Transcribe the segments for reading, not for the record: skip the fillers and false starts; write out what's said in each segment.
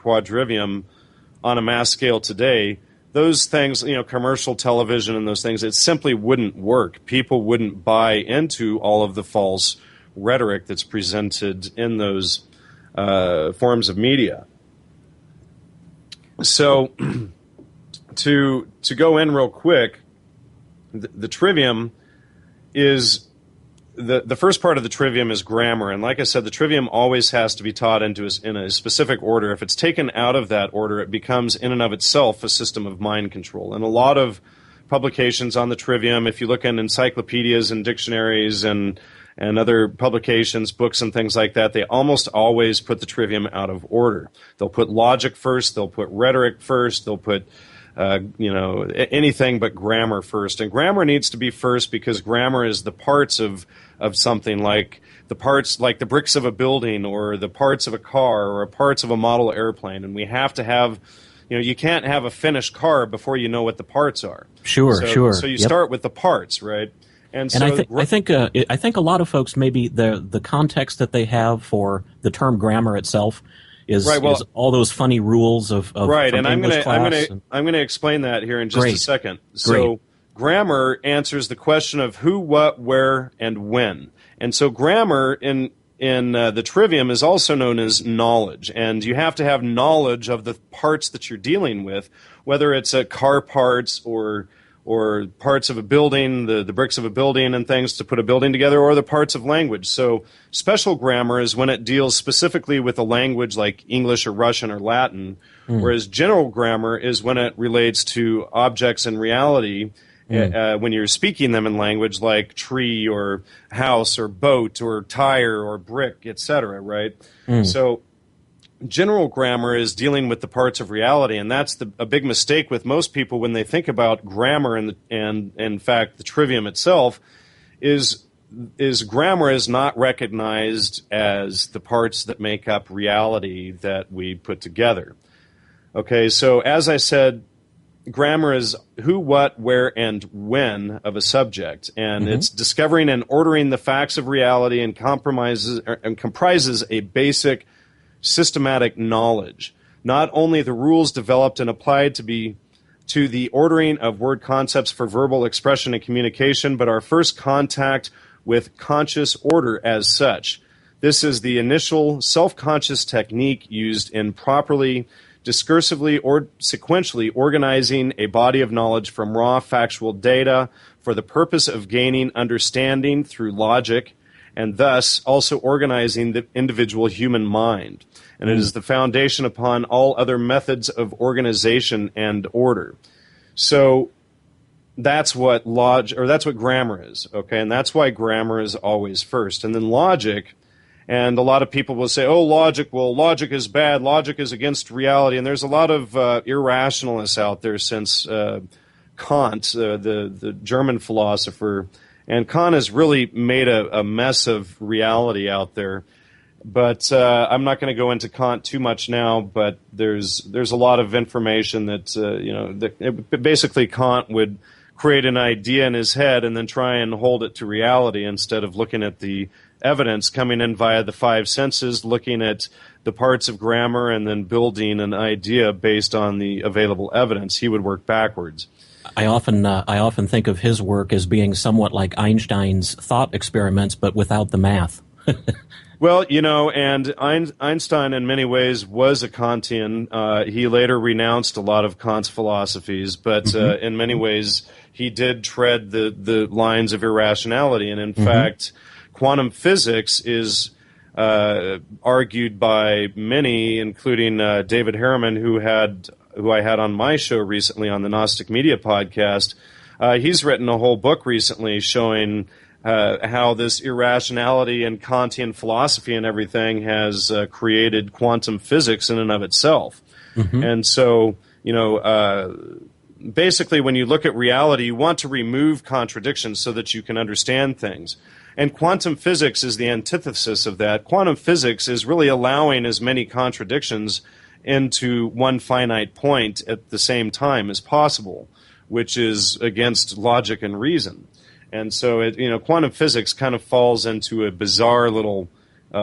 Quadrivium on a mass scale today, those things, commercial television and those things, it simply wouldn't work. People wouldn't buy into all of the false rhetoric that's presented in those forms of media. So to go in real quick, the trivium is the first part of the trivium is grammar, and like I said, the trivium always has to be taught in a specific order. If it's taken out of that order, it becomes in and of itself a system of mind control. And a lot of publications on the trivium, if you look in encyclopedias and dictionaries and other publications, books and things like that, they almost always put the trivium out of order. They'll put logic first, they'll put rhetoric first, they'll put anything but grammar first. And grammar needs to be first because grammar is the parts of something, like the parts, like the bricks of a building or the parts of a car or parts of a model airplane. And we have to have, you can't have a finished car before you know what the parts are. Sure. So you start with the parts, right? And so I think a lot of folks, maybe the context that they have for the term grammar itself is all those funny rules of right. And I'm going to explain that here in just a second. So grammar answers the question of who, what, where, and when. And so grammar in the trivium is also known as knowledge, and you have to have knowledge of the parts that you're dealing with, whether it's car parts or parts of a building, the bricks of a building and things to put a building together, or the parts of language. So special grammar is when it deals specifically with a language like English or Russian or Latin, whereas general grammar is when it relates to objects in reality, when you're speaking them in language like tree or house or boat or tire or brick, etc., right? So general grammar is dealing with the parts of reality, and that's a big mistake with most people when they think about grammar and in fact the trivium itself is grammar is not recognized as the parts that make up reality that we put together. Okay, so as I said, grammar is who, what, where, and when of a subject, and it's discovering and ordering the facts of reality and comprises a basic systematic knowledge. Not only the rules developed and applied to the ordering of word concepts for verbal expression and communication, but our first contact with conscious order as such. This is the initial self-conscious technique used in properly, discursively, or sequentially organizing a body of knowledge from raw factual data for the purpose of gaining understanding through logic, and thus also organizing the individual human mind. And it is the foundation upon all other methods of organization and order. So that's what grammar is, okay? And that's why grammar is always first. And then logic, and a lot of people will say, oh, logic is bad, logic is against reality. And there's a lot of irrationalists out there since Kant, the German philosopher. And Kant has really made a mess of reality out there. But I'm not going to go into Kant too much now, but there's a lot of information that, basically Kant would create an idea in his head and then try and hold it to reality instead of looking at the evidence coming in via the five senses, looking at the parts of grammar and then building an idea based on the available evidence. He would work backwards. I often think of his work as being somewhat like Einstein's thought experiments, but without the math. Well, and Einstein in many ways was a Kantian. He later renounced a lot of Kant's philosophies, but in many ways he did tread the lines of irrationality. And in fact, quantum physics is argued by many, including David Harriman, who I had on my show recently on the Gnostic Media podcast. He's written a whole book recently showing how this irrationality and Kantian philosophy and everything has created quantum physics in and of itself. And so, basically when you look at reality, you want to remove contradictions so that you can understand things. And quantum physics is the antithesis of that. Quantum physics is really allowing as many contradictions into one finite point at the same time as possible, which is against logic and reason. And so, quantum physics kind of falls into a bizarre little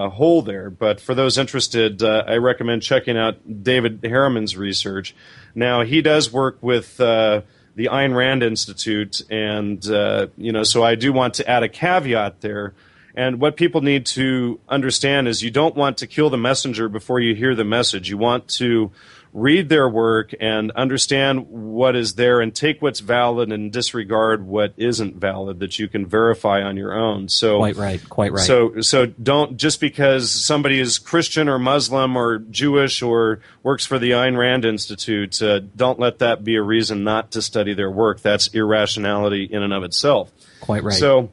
whole there. But for those interested, I recommend checking out David Harriman's research. Now, he does work with the Ayn Rand Institute, and so I do want to add a caveat there. And what people need to understand is you don't want to kill the messenger before you hear the message. You want to read their work and understand what is there and take what's valid and disregard what isn't valid that you can verify on your own. So quite right. So don't, just because somebody is Christian or Muslim or Jewish or works for the Ayn Rand Institute, don't let that be a reason not to study their work. That's irrationality in and of itself. Quite right. So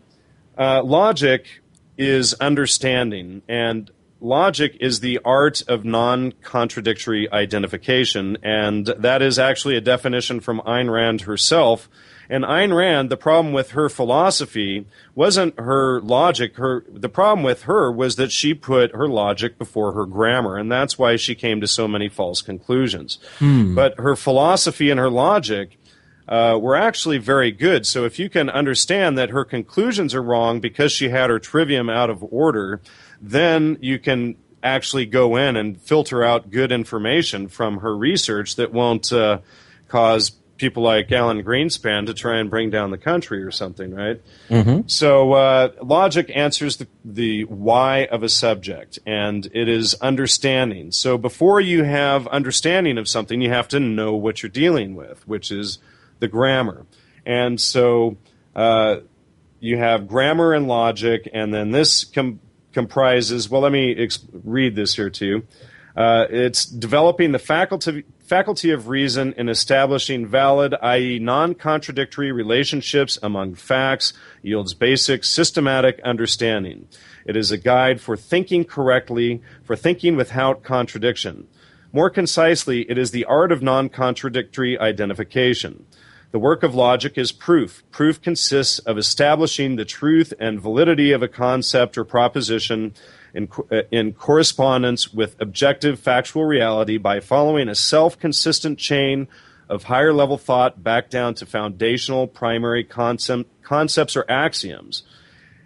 logic is understanding, and logic is the art of non-contradictory identification, and that is actually a definition from Ayn Rand herself. And Ayn Rand, the problem with her philosophy wasn't her logic. The problem with her was that she put her logic before her grammar, and that's why she came to so many false conclusions. But her philosophy and her logic were actually very good. So if you can understand that her conclusions are wrong because she had her trivium out of order, then you can actually go in and filter out good information from her research that won't cause people like Alan Greenspan to try and bring down the country or something, right? Mm-hmm. So logic answers the why of a subject, and it is understanding. So before you have understanding of something, you have to know what you're dealing with, which is the grammar. And so you have grammar and logic, and then this comprises, well, let me read this here to you. It's developing the faculty of reason in establishing valid, i.e. non-contradictory relationships among facts, yields basic systematic understanding. It is a guide for thinking correctly, for thinking without contradiction. More concisely, it is the art of non-contradictory identification. The work of logic is proof. Proof consists of establishing the truth and validity of a concept or proposition in correspondence with objective factual reality by following a self-consistent chain of higher-level thought back down to foundational primary concepts or axioms.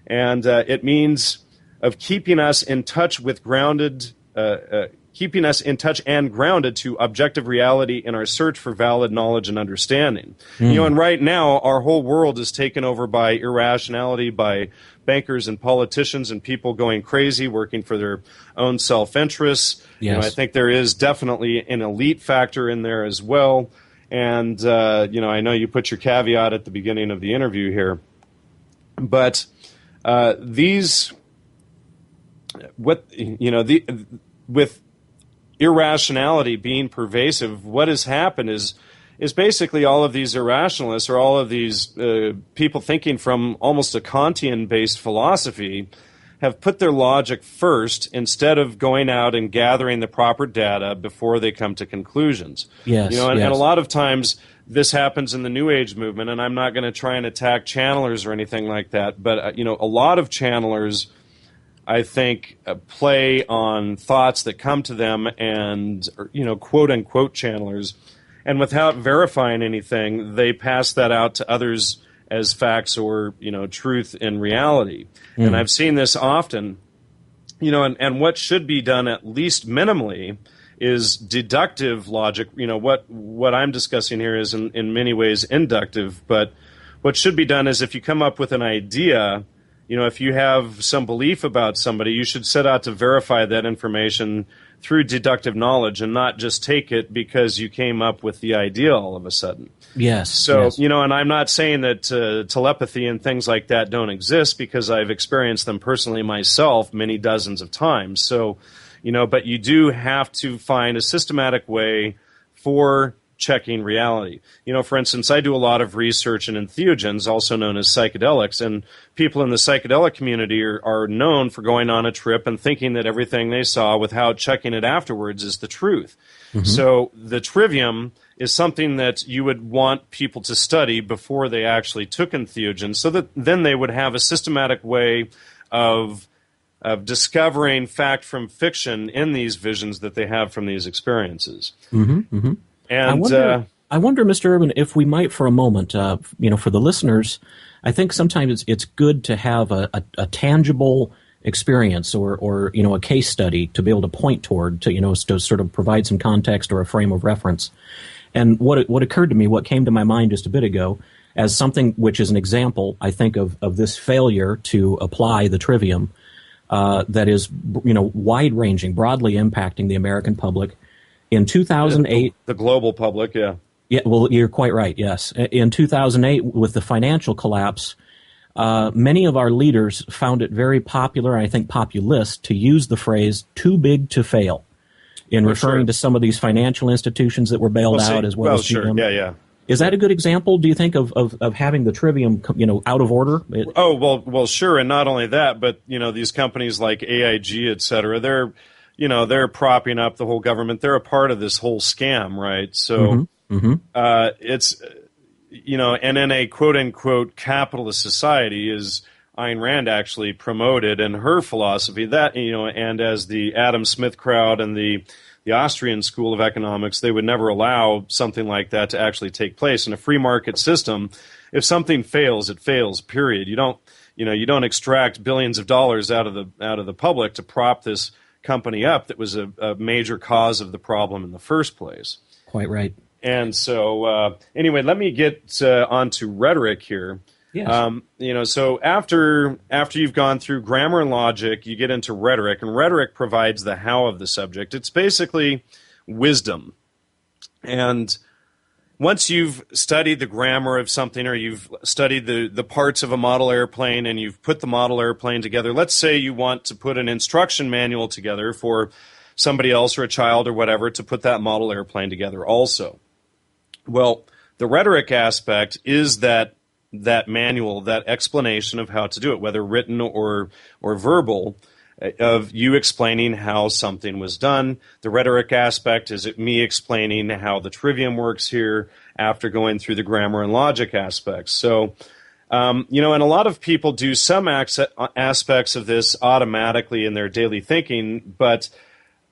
And it means of keeping us in touch with keeping us in touch and grounded to objective reality in our search for valid knowledge and understanding. And right now, our whole world is taken over by irrationality, by bankers and politicians and people going crazy, working for their own self-interests. Yes. I think there is definitely an elite factor in there as well. And, I know you put your caveat at the beginning of the interview here. But with irrationality being pervasive, what has happened is basically all of these irrationalists or all of these people thinking from almost a Kantian-based philosophy have put their logic first instead of going out and gathering the proper data before they come to conclusions. Yes, and a lot of times this happens in the New Age movement, and I'm not going to try and attack channelers or anything like that, but a lot of channelers, I think, play on thoughts that come to them and, quote-unquote channelers, and without verifying anything, they pass that out to others as facts or, truth in reality. And I've seen this often, and what should be done at least minimally is deductive logic. What I'm discussing here is in many ways inductive, but what should be done is if you come up with an idea, if you have some belief about somebody, you should set out to verify that information through deductive knowledge and not just take it because you came up with the idea all of a sudden. Yes. So, yes. And I'm not saying that telepathy and things like that don't exist because I've experienced them personally myself many dozens of times. So, but you do have to find a systematic way for checking reality. For instance, I do a lot of research in entheogens, also known as psychedelics, and people in the psychedelic community are known for going on a trip and thinking that everything they saw without checking it afterwards is the truth. Mm-hmm. So the trivium is something that you would want people to study before they actually took entheogens, so that then they would have a systematic way of discovering fact from fiction in these visions that they have from these experiences. Mm-hmm. Mm-hmm. And I wonder, Mr. Irvin, if we might for a moment, for the listeners, I think sometimes it's good to have a tangible experience or a case study to be able to point toward to sort of provide some context or a frame of reference. And what occurred to me, what came to my mind just a bit ago, as something which is an example, I think, of this failure to apply the trivium that is, wide-ranging, broadly impacting the American public. In 2008... The global public, yeah. Yeah, well, you're quite right, yes. In 2008, with the financial collapse, many of our leaders found it very popular, and I think populist, to use the phrase "too big to fail" in referring to some of these financial institutions that were bailed out as well as GM. Yeah. Is that a good example, do you think, of having the trivium, out of order? Well, sure, and not only that, but these companies like AIG, et cetera, they're propping up the whole government. They're a part of this whole scam, right? So it's and in a quote unquote capitalist society, as Ayn Rand actually promoted in her philosophy, that and as the Adam Smith crowd and the Austrian School of Economics, they would never allow something like that to actually take place. In a free market system, if something fails, it fails, period. You don't extract billions of dollars out of the public to prop this company up that was a major cause of the problem in the first place. Quite right. And so anyway, let me get onto rhetoric here. Yes. So after you've gone through grammar and logic, you get into rhetoric, and rhetoric provides the how of the subject. It's basically wisdom. And once you've studied the grammar of something, or you've studied the parts of a model airplane, and you've put the model airplane together, let's say you want to put an instruction manual together for somebody else or a child or whatever to put that model airplane together also. Well, the rhetoric aspect is that manual, that explanation of how to do it, whether written or verbal, of you explaining how something was done. The rhetoric aspect is me explaining how the trivium works here after going through the grammar and logic aspects. So, and a lot of people do some aspects of this automatically in their daily thinking, but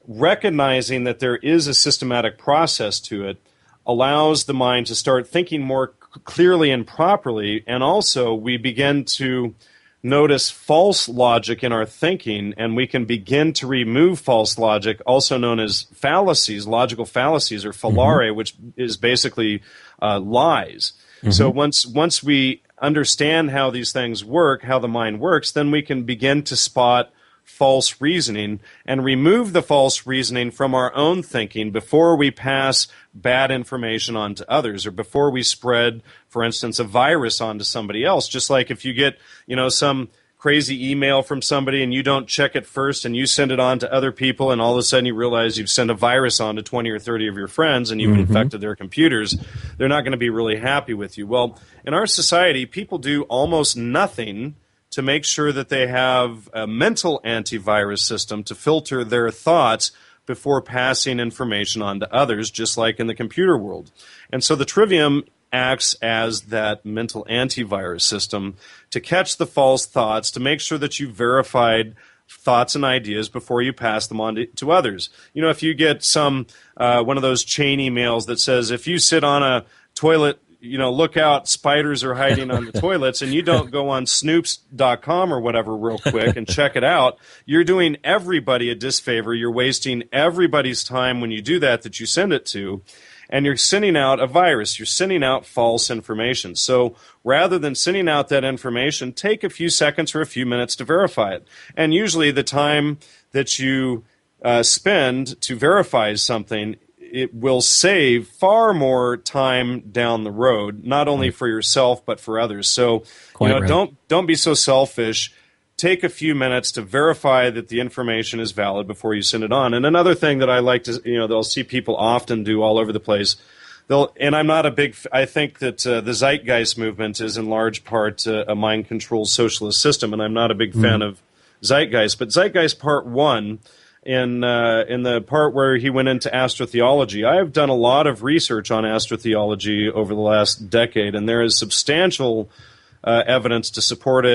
recognizing that there is a systematic process to it allows the mind to start thinking more clearly and properly, and also we begin to notice false logic in our thinking, and we can begin to remove false logic, also known as fallacies, logical fallacies, or fallare, which is basically lies. So once we understand how these things work, how the mind works, then we can begin to spot false reasoning and remove the false reasoning from our own thinking before we pass bad information on to others, or before we spread, for instance, a virus onto somebody else. Just like if you get, some crazy email from somebody and you don't check it first and you send it on to other people, and all of a sudden you realize you've sent a virus on to 20 or 30 of your friends and you've infected their computers, they're not going to be really happy with you. Well, in our society, people do almost nothing to make sure that they have a mental antivirus system to filter their thoughts before passing information on to others, just like in the computer world. And so the trivium acts as that mental antivirus system to catch the false thoughts, to make sure that you've verified thoughts and ideas before you pass them on to others. If you get some one of those chain emails that says, if you sit on a toilet, look out, spiders are hiding on the toilets, and you don't go on snoops.com or whatever real quick and check it out, you're doing everybody a disfavor. You're wasting everybody's time when you do that you send it to, and you're sending out a virus. You're sending out false information. So rather than sending out that information, take a few seconds or a few minutes to verify it. And usually the time that you spend to verify something, it will save far more time down the road, not only for yourself but for others. So, don't be so selfish. Take a few minutes to verify that the information is valid before you send it on. And another thing that I like to, that I'll see people often do all over the place, I think that the Zeitgeist movement is in large part a mind-controlled socialist system, and I'm not a big fan of Zeitgeist. But Zeitgeist Part 1, in the part where he went into astrotheology, I have done a lot of research on astrotheology over the last decade, and there is substantial evidence to support it.